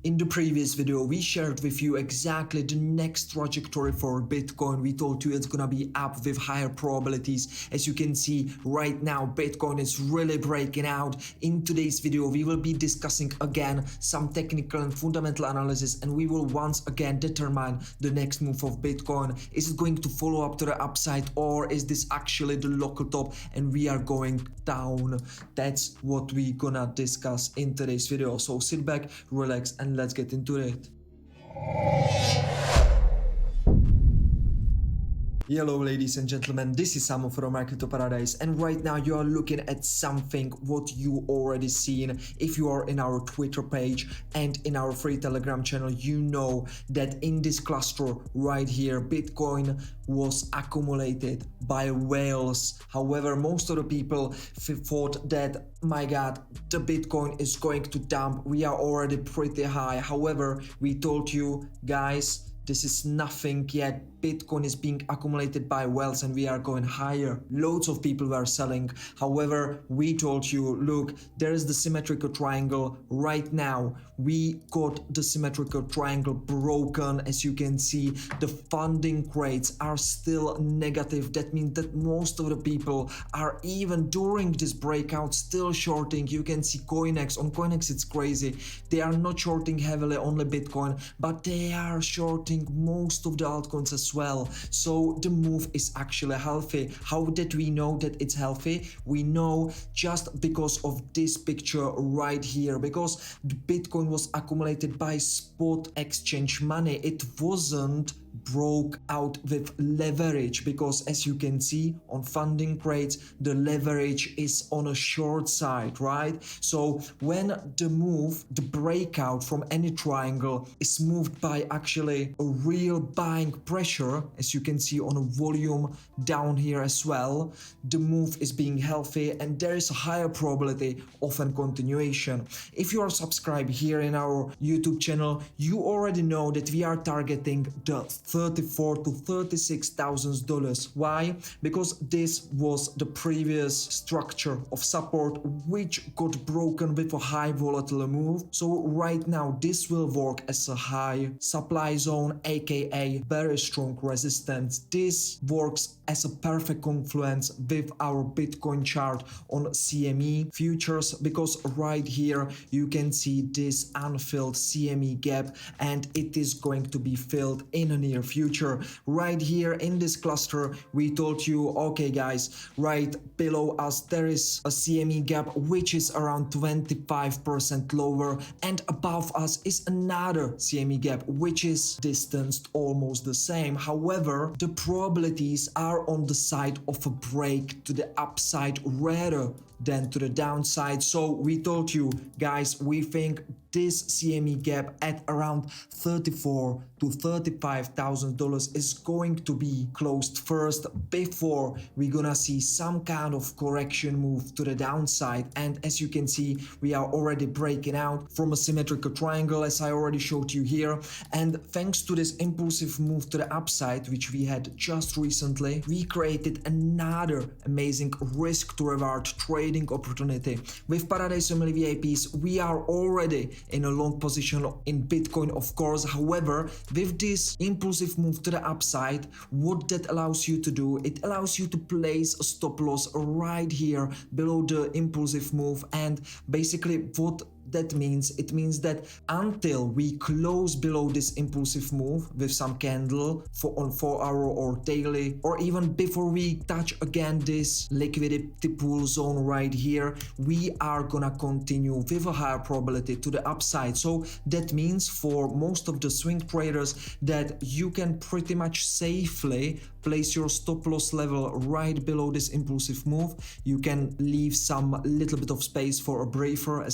In the previous video, we shared with you exactly the next trajectory for Bitcoin. We told you it's gonna be up with higher probabilities. As you can see right now, Bitcoin is really breaking out. In today's video, we will be discussing again some technical and fundamental analysis, and we will once again determine the next move of Bitcoin. Is it going to follow up to the upside, or is this actually the local top and we are going down? That's what we're gonna discuss in today's video. So sit back, relax, and let's get into it. Hello ladies and gentlemen, this is Samo from MyCryptoParadise, and right now you are looking at something what you already seen. If you are in our Twitter page and in our free Telegram channel, you know that in this cluster right here, Bitcoin was accumulated by whales. However, most of the people thought that, my god, the Bitcoin is going to dump, we are already pretty high. However, we told you guys, this is nothing yet. Bitcoin is being accumulated by whales and we are going higher. Loads of people were selling. However, we told you, look, there is the symmetrical triangle. Right now, we got the symmetrical triangle broken. As you can see, the funding rates are still negative. That means that most of the people are, even during this breakout, still shorting. You can see CoinEx. On CoinEx, it's crazy. They are not shorting heavily only Bitcoin, but they are shorting most of the altcoins as well. So the move is actually healthy. How did we know that it's healthy? We know just because of this picture right here, because the Bitcoin was accumulated by spot exchange money. It wasn't broke out with leverage, because as you can see on funding rates, the leverage is on a short side, right? So when the breakout from any triangle is moved by actually a real buying pressure, as you can see on a volume down here as well, the move is being healthy and there is a higher probability of a continuation. If you are subscribed here in our YouTube channel, you already know that we are targeting the $34,000 to $36,000. Why? Because this was the previous structure of support which got broken with a high volatile move. So right now this will work as a high supply zone, aka very strong resistance. This works as a perfect confluence with our Bitcoin chart on CME futures, because right here you can see this unfilled CME gap and it is going to be filled in a near future. Right here in this cluster, we told you, okay guys, right below us there is a CME gap which is around 25% lower, and above us is another CME gap which is distanced almost the same. However, the probabilities are on the side of a break to the upside rather than to the downside. So we told you guys, we think this CME gap at around $34,000 to $35,000 is going to be closed first before we're gonna see some kind of correction move to the downside. And as you can see, we are already breaking out from a symmetrical triangle, as I already showed you here. And thanks to this impulsive move to the upside, which we had just recently, we created another amazing risk to reward trading opportunity. With Paradise Family VIPs, we are already in a long position in Bitcoin, of course. However, with this impulsive move to the upside, what that allows you to do, it allows you to place a stop loss right here below the impulsive move. And basically what that means, it means that until we close below this impulsive move with some candle on 4 hour or daily, or even before we touch again this liquidity pool zone right here, we are gonna continue with a higher probability to the upside. So that means for most of the swing traders that you can pretty much safely place your stop loss level right below this impulsive move. You can leave some little bit of space for a briefer,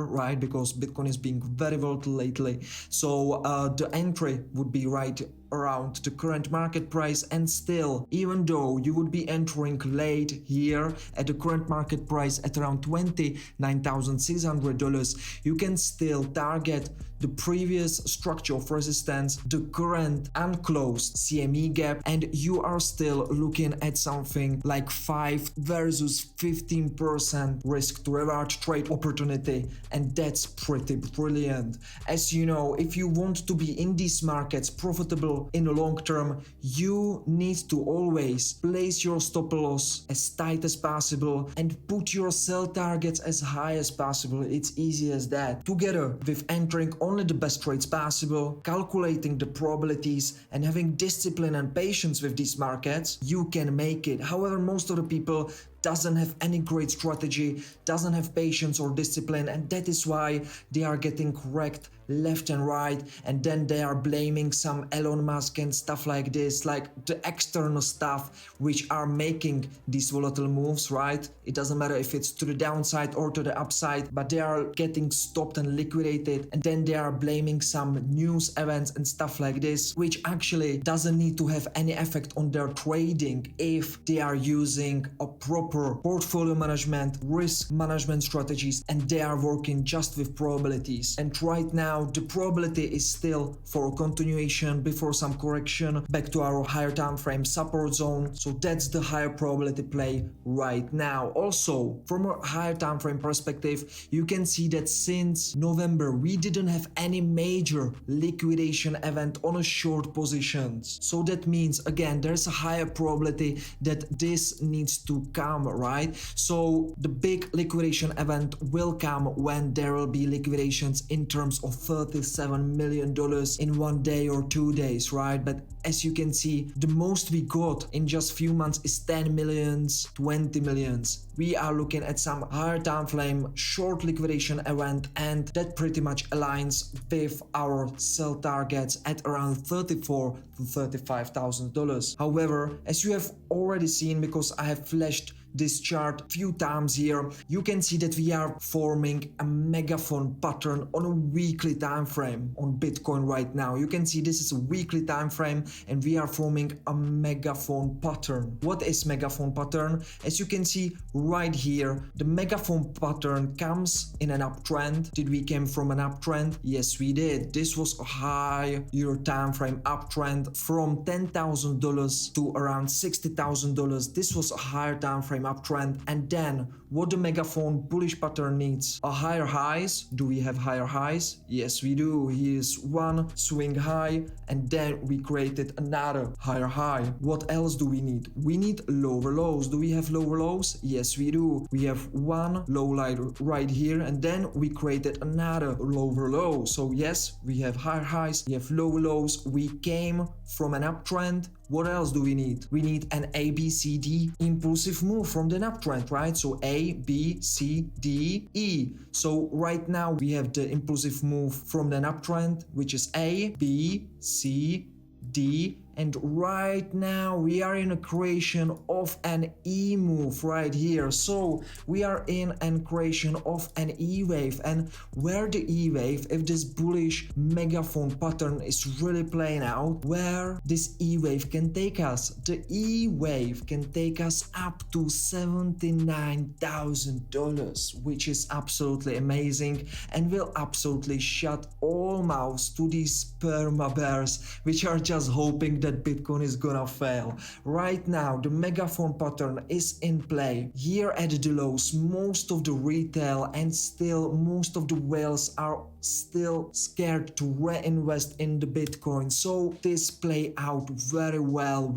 right? Because Bitcoin is being very volatile lately. So the entry would be right around the current market price, and still, even though you would be entering late here at the current market price at around $29,600, you can still target the previous structure of resistance, the current unclosed CME gap, and you are still looking at something like 5 versus 15% risk to reward trade opportunity, and that's pretty brilliant. As you know, if you want to be in these markets profitable in the long term, you need to always place your stop loss as tight as possible and put your sell targets as high as possible. It's easy as that. Together with entering only the best trades possible, calculating the probabilities, and having discipline and patience with these markets, you can make it. However, most of the people doesn't have any great strategy, doesn't have patience or discipline, and that is why they are getting wrecked left and right, and then they are blaming some Elon Musk and stuff like this, like the external stuff which are making these volatile moves, right? It doesn't matter if it's to the downside or to the upside, but they are getting stopped and liquidated, and then they are blaming some news events and stuff like this, which actually doesn't need to have any effect on their trading if they are using a proper portfolio management, risk management strategies, and they are working just with probabilities. And right now the probability is still for continuation before some correction back to our higher time frame support zone, so that's the higher probability play right now. Also, from a higher time frame perspective, you can see that since November we didn't have any major liquidation event on a short positions, so that means again there's a higher probability that this needs to come, right? So the big liquidation event will come when there will be liquidations in terms of $37 million in 1 day or 2 days, right? But as you can see, the most we got in just few months is 10 millions, 20 millions. We are looking at some higher time frame short liquidation event, and that pretty much aligns with our sell targets at around $34,000 to $35,000. However, as you have already seen, because I have flashed this chart few times here, you can see that we are forming a megaphone pattern on a weekly time frame on Bitcoin right now. You can see this is a weekly time frame and we are forming a megaphone pattern. What is megaphone pattern? As you can see right here, the megaphone pattern comes in an uptrend. Did we came from an uptrend? Yes, we did. This was a higher time frame uptrend from $10,000 to around $60,000. This was a higher time frame uptrend. And then what the megaphone bullish pattern needs? A higher highs. Do we have higher highs? Yes, we do. Here's one swing high, and then we created another higher high. What else do we need? We need lower lows. Do we have lower lows? Yes, we do. We have one low light right here, and then we created another lower low. So yes, we have higher highs, we have lower lows. We came from an uptrend. What else do we need? We need an ABCD impulsive move from the uptrend, right? So A, B, C, D, E. So right now we have the impulsive move from the uptrend, which is A, B, C, D, and right now we are in a creation of an E move right here. So we are in a creation of an E wave, and where the E wave, if this bullish megaphone pattern is really playing out, where this E wave can take us, the E wave can take us up to $79,000, which is absolutely amazing and will absolutely shut all mouths to these perma bears which are just hoping that Bitcoin is gonna fail. Right now the megaphone pattern is in play. Here at the lows, most of the retail and still most of the whales are still scared to reinvest in the Bitcoin. So this play out very well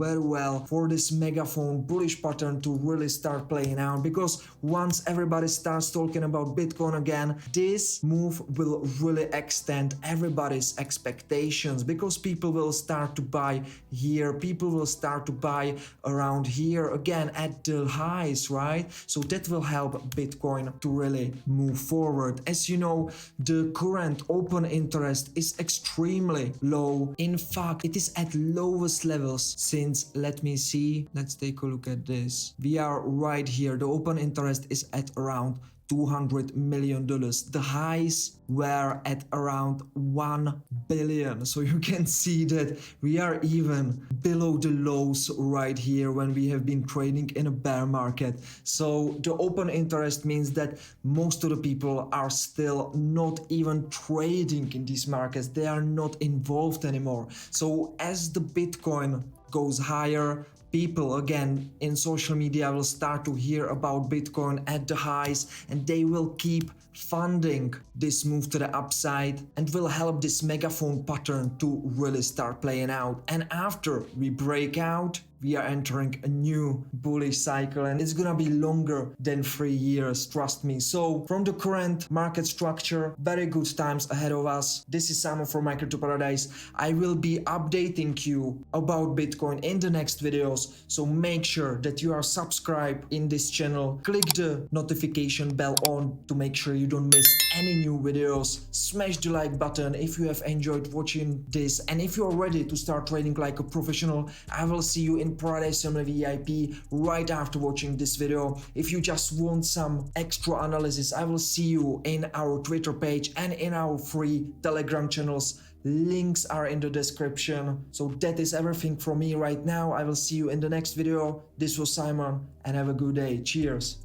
for this megaphone bullish pattern to really start playing out, because once everybody starts talking about Bitcoin again, this move will really extend everybody's expectations, because people will start to buy here, people will start to buy around here again at the highs, right? So that will help Bitcoin to really move forward. As you know, the current open interest is extremely low. In fact, it is at lowest levels since, let me see, let's take a look at this. We are right here. The open interest is at around $200 million. The highs were at around 1 billion. So you can see that we are even below the lows right here when we have been trading in a bear market. So the open interest means that most of the people are still not even trading in these markets. They are not involved anymore. So as the Bitcoin goes higher, people again in social media will start to hear about Bitcoin at the highs, and they will keep funding this move to the upside and will help this megaphone pattern to really start playing out. And after we break out, we are entering a new bullish cycle, and it's gonna be longer than 3 years, trust me. So from the current market structure, very good times ahead of us. This is Samo from MyCryptoParadise. I will be updating you about Bitcoin in the next videos, so make sure that you are subscribed in this channel. Click the notification bell on to make sure you don't miss any new videos. Smash the like button if you have enjoyed watching this, and if you're ready to start trading like a professional, I will see you in ParadiseFamilyVIP right after watching this video. If you just want some extra analysis, I will see you in our Twitter page and in our free Telegram channels. Links are in the description. So that is everything from me right now. I will see you in the next video. This was Simon, and have a good day. Cheers.